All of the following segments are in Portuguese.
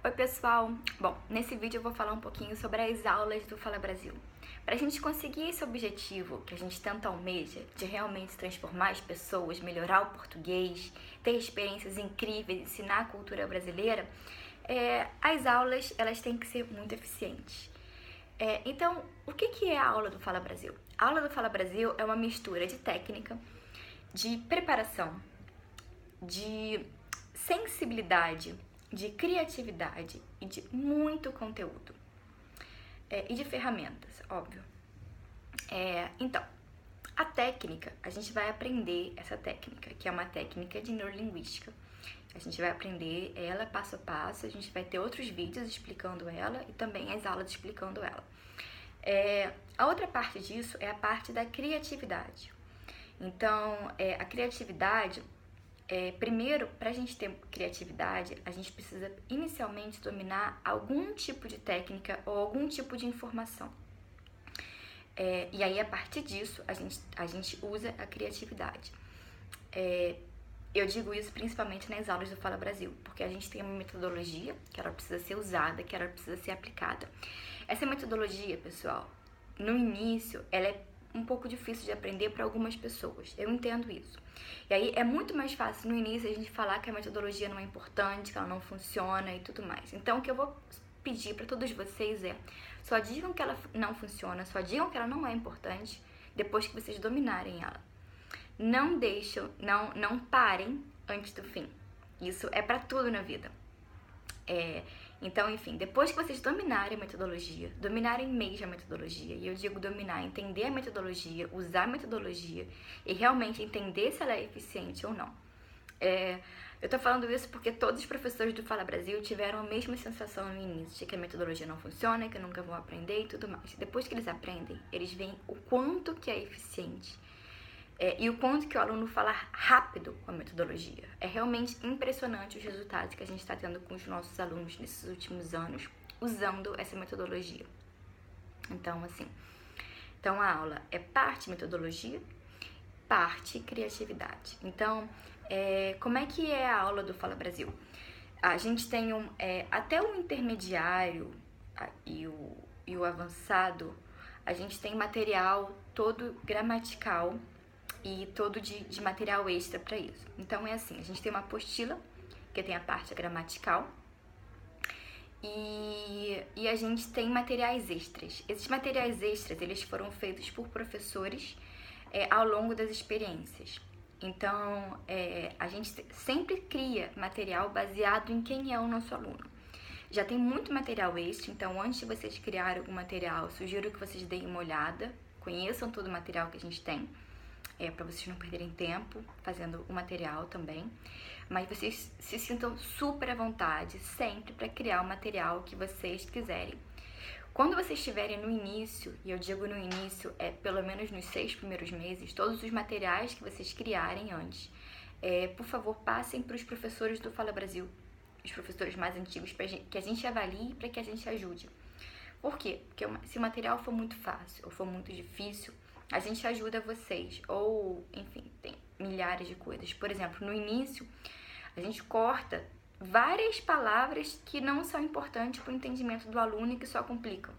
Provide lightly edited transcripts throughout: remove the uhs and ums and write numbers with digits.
Oi pessoal, bom, nesse vídeo eu vou falar um pouquinho sobre as aulas do Fala Brasil. Para a gente conseguir esse objetivo que a gente tanto almeja, de realmente transformar as pessoas, melhorar o português, ter experiências incríveis, ensinar a cultura brasileira, as aulas elas têm que ser muito eficientes. Então, o que é a aula do Fala Brasil? A aula do Fala Brasil é uma mistura de técnica, de preparação, de sensibilidade, de criatividade e de muito conteúdo. E de ferramentas, óbvio. Então, a técnica, a gente vai aprender essa técnica, que é uma técnica de neurolinguística. A gente vai aprender ela passo a passo, a gente vai ter outros vídeos explicando ela e também as aulas explicando ela. A outra parte disso é a parte da criatividade. Então, a criatividade... primeiro, para a gente ter criatividade, a gente precisa inicialmente dominar algum tipo de técnica ou algum tipo de informação. E aí, a partir disso, a gente usa a criatividade. Eu digo isso principalmente nas aulas do Fala Brasil, porque a gente tem uma metodologia que ela precisa ser usada, que ela precisa ser aplicada. Essa metodologia, pessoal, no início, ela é um pouco difícil de aprender para algumas pessoas. Eu entendo isso. E aí é muito mais fácil no início a gente falar que a metodologia não é importante, que ela não funciona e tudo mais. Então, o que eu vou pedir para todos vocês só digam que ela não funciona, só digam que ela não é importante depois que vocês dominarem ela. Não parem antes do fim. Isso é para tudo na vida. Então, enfim, depois que vocês dominarem a metodologia, dominarem mesmo a metodologia, e eu digo dominar, entender a metodologia, usar a metodologia e realmente entender se ela é eficiente ou não. Eu tô falando isso porque todos os professores do Fala Brasil tiveram a mesma sensação no início, de que a metodologia não funciona, que nunca vão aprender e tudo mais. Depois que eles aprendem, eles veem o quanto que é eficiente. E o quanto que o aluno fala rápido com a metodologia. É realmente impressionante os resultados que a gente está tendo com os nossos alunos nesses últimos anos, usando essa metodologia. Então, a aula é parte metodologia, parte criatividade. Então, como é que é a aula do Fala Brasil? A gente tem até o intermediário e o avançado, a gente tem material todo gramatical e todo de material extra para isso. Então, a gente tem uma apostila, que tem a parte gramatical, e a gente tem materiais extras. Esses materiais extras, eles foram feitos por professores ao longo das experiências. Então, a gente sempre cria material baseado em quem é o nosso aluno. Já tem muito material extra, então antes de vocês criarem algum material, sugiro que vocês deem uma olhada, conheçam todo o material que a gente tem, para vocês não perderem tempo fazendo o material também, mas vocês se sintam super à vontade sempre para criar o material que vocês quiserem. Quando vocês estiverem no início, e eu digo no início, pelo menos nos 6 primeiros meses, todos os materiais que vocês criarem antes, por favor, passem para os professores do Fala Brasil, os professores mais antigos, para que a gente avalie e para que a gente ajude. Por quê? Porque se o material for muito fácil ou for muito difícil, a gente ajuda vocês, ou, enfim, tem milhares de coisas. Por exemplo, no início, a gente corta várias palavras que não são importantes para o entendimento do aluno e que só complicam.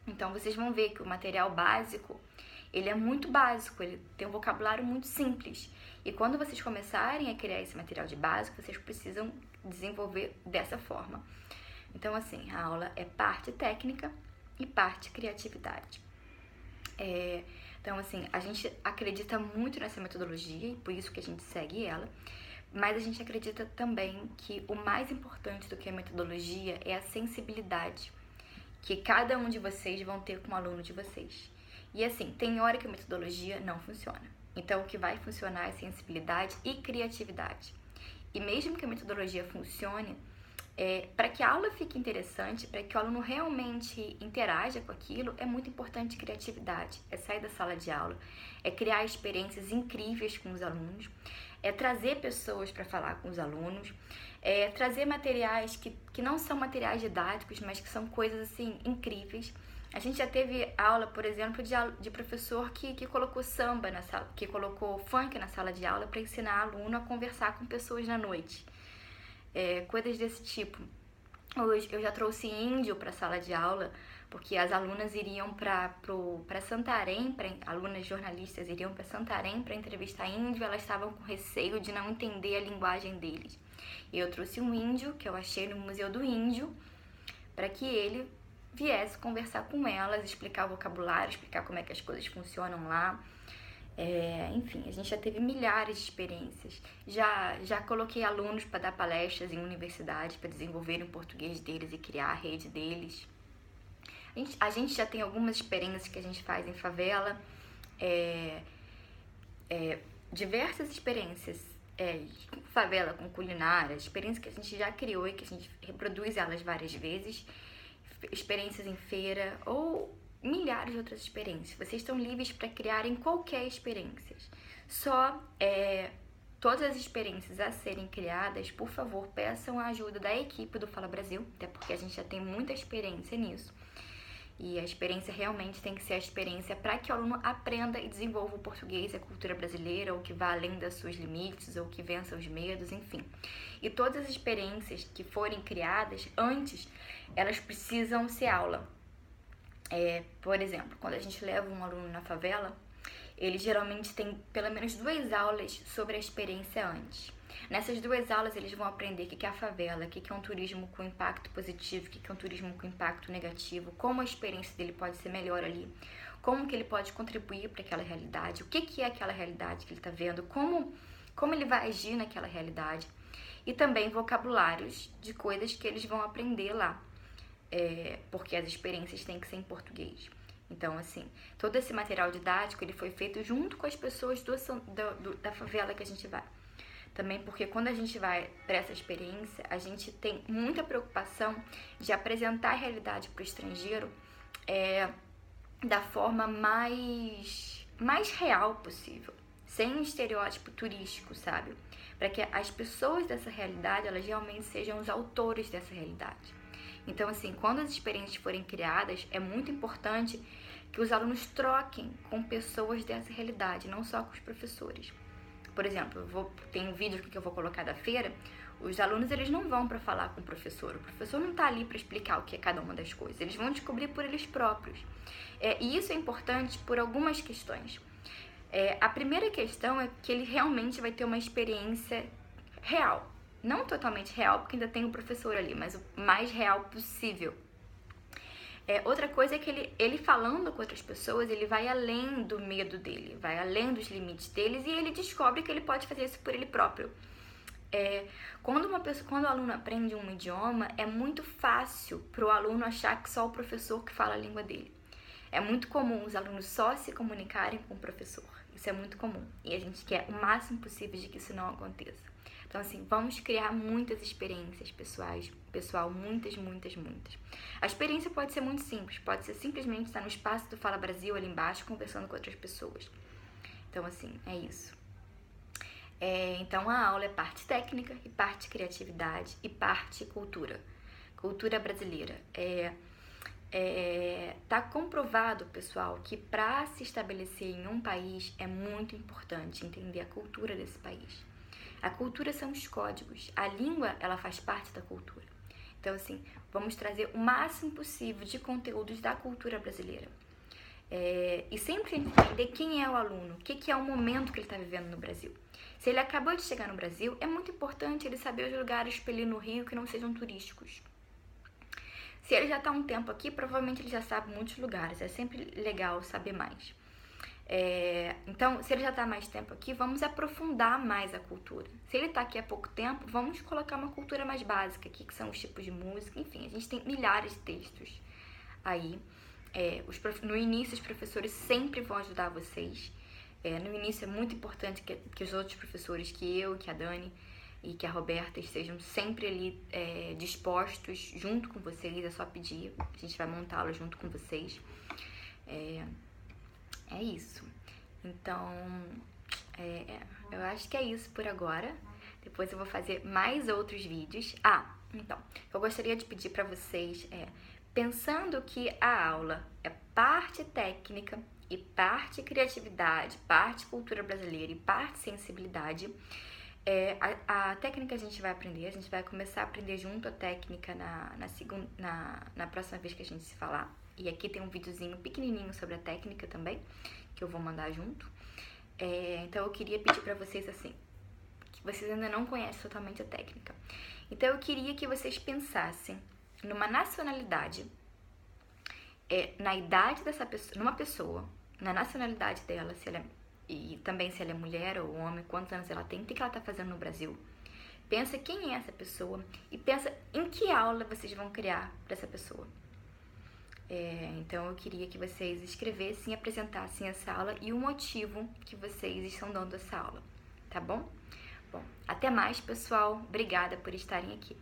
Então, vocês vão ver que o material básico, ele é muito básico, ele tem um vocabulário muito simples. E quando vocês começarem a criar esse material de básico, vocês precisam desenvolver dessa forma. Então, a aula é parte técnica e parte criatividade. Então, a gente acredita muito nessa metodologia e por isso que a gente segue ela, mas a gente acredita também que o mais importante do que a metodologia é a sensibilidade que cada um de vocês vão ter com o aluno de vocês. E tem hora que a metodologia não funciona. Então, o que vai funcionar é sensibilidade e criatividade. E mesmo que a metodologia funcione, para que a aula fique interessante, para que o aluno realmente interaja com aquilo, é muito importante criatividade. É sair da sala de aula, é criar experiências incríveis com os alunos, é trazer pessoas para falar com os alunos, é trazer materiais que não são materiais didáticos, mas que são coisas incríveis. A gente já teve aula, por exemplo, de professor que colocou samba na sala, que colocou funk na sala de aula para ensinar aluno a conversar com pessoas na noite. Coisas desse tipo. Hoje eu já trouxe índio para a sala de aula, porque as alunas iriam para Santarém, alunas jornalistas iriam para Santarém para entrevistar índio, elas estavam com receio de não entender a linguagem deles. E eu trouxe um índio, que eu achei no Museu do Índio, para que ele viesse conversar com elas, explicar o vocabulário, explicar como é que as coisas funcionam lá. Enfim, a gente já teve milhares de experiências. Já coloquei alunos para dar palestras em universidades para desenvolverem o português deles e criar a rede deles. A gente já tem algumas experiências que a gente faz em favela, diversas experiências, favela com culinária, experiências que a gente já criou e que a gente reproduz elas várias vezes, experiências em feira ou milhares de outras experiências. Vocês estão livres para criarem qualquer experiência. Só todas as experiências a serem criadas, por favor, peçam a ajuda da equipe do Fala Brasil, até porque a gente já tem muita experiência nisso. E a experiência realmente tem que ser a experiência para que o aluno aprenda e desenvolva o português, a cultura brasileira, ou que vá além dos seus limites, ou que vença os medos, enfim. E todas as experiências que forem criadas antes, elas precisam ser aula. Por exemplo, quando a gente leva um aluno na favela, ele geralmente tem pelo menos 2 aulas sobre a experiência antes. Nessas 2 aulas eles vão aprender o que é a favela, o que é um turismo com impacto positivo, o que é um turismo com impacto negativo, como a experiência dele pode ser melhor ali, como que ele pode contribuir para aquela realidade, o que é aquela realidade que ele está vendo, como ele vai agir naquela realidade, e também vocabulários de coisas que eles vão aprender lá, porque as experiências têm que ser em português. Então, assim, todo esse material didático ele foi feito junto com as pessoas da favela que a gente vai. Também porque quando a gente vai para essa experiência, a gente tem muita preocupação de apresentar a realidade para o estrangeiro da forma mais real possível, sem um estereótipo turístico, sabe? Para que as pessoas dessa realidade, elas realmente sejam os autores dessa realidade. Então, assim, quando as experiências forem criadas, é muito importante que os alunos troquem com pessoas dessa realidade, não só com os professores. Por exemplo, tem um vídeo que eu vou colocar da feira, os alunos eles não vão para falar com o professor não está ali para explicar o que é cada uma das coisas, eles vão descobrir por eles próprios. E isso é importante por algumas questões. A primeira questão é que ele realmente vai ter uma experiência real, não totalmente real, porque ainda tem o professor ali, mas o mais real possível. Outra coisa é que ele falando com outras pessoas, ele vai além do medo dele, vai além dos limites deles e ele descobre que ele pode fazer isso por ele próprio. Quando o aluno aprende um idioma, é muito fácil para o aluno achar que só o professor que fala a língua dele. É muito comum os alunos só se comunicarem com o professor. Isso é muito comum e a gente quer o máximo possível de que isso não aconteça. Então, assim, vamos criar muitas experiências pessoal, muitas. A experiência pode ser muito simples, pode ser simplesmente estar no espaço do Fala Brasil ali embaixo, conversando com outras pessoas. Então, assim, é isso. Então, a aula é parte técnica e parte criatividade e parte cultura. Cultura brasileira. Tá comprovado, pessoal, que para se estabelecer em um país é muito importante entender a cultura desse país. A cultura são os códigos, a língua ela faz parte da cultura. Então, assim, vamos trazer o máximo possível de conteúdos da cultura brasileira. E sempre entender quem é o aluno, o que é o momento que ele está vivendo no Brasil. Se ele acabou de chegar no Brasil, é muito importante ele saber os lugares para ele ir no Rio que não sejam turísticos. Se ele já está há um tempo aqui, provavelmente ele já sabe muitos lugares, é sempre legal saber mais. Então, se ele já está há mais tempo aqui, vamos aprofundar mais a cultura. Se ele está aqui há pouco tempo, vamos colocar uma cultura mais básica aqui, que são os tipos de música, enfim, a gente tem milhares de textos aí. No início, os professores sempre vão ajudar vocês. No início é muito importante que os outros professores, que eu, que a Dani e que a Roberta estejam sempre ali dispostos junto com vocês, é só pedir, a gente vai montá-lo junto com vocês. É isso. Então, eu acho que é isso por agora. Depois eu vou fazer mais outros vídeos. Então, eu gostaria de pedir para vocês, pensando que a aula é parte técnica e parte criatividade, parte cultura brasileira e parte sensibilidade, A técnica a gente vai aprender, a gente vai começar a aprender junto a técnica na próxima vez que a gente se falar. E aqui tem um videozinho pequenininho sobre a técnica também, que eu vou mandar junto. Então eu queria pedir pra vocês assim, que vocês ainda não conhecem totalmente a técnica. Então eu queria que vocês pensassem numa nacionalidade, na idade dessa pessoa, numa pessoa, na nacionalidade dela, se ela e também se ela é mulher ou homem, quantos anos ela tem, o que ela tá fazendo no Brasil. Pensa quem é essa pessoa e pensa em que aula vocês vão criar para essa pessoa. Então eu queria que vocês escrevessem e apresentassem essa aula e o motivo que vocês estão dando essa aula, tá bom? Bom, até mais, pessoal. Obrigada por estarem aqui.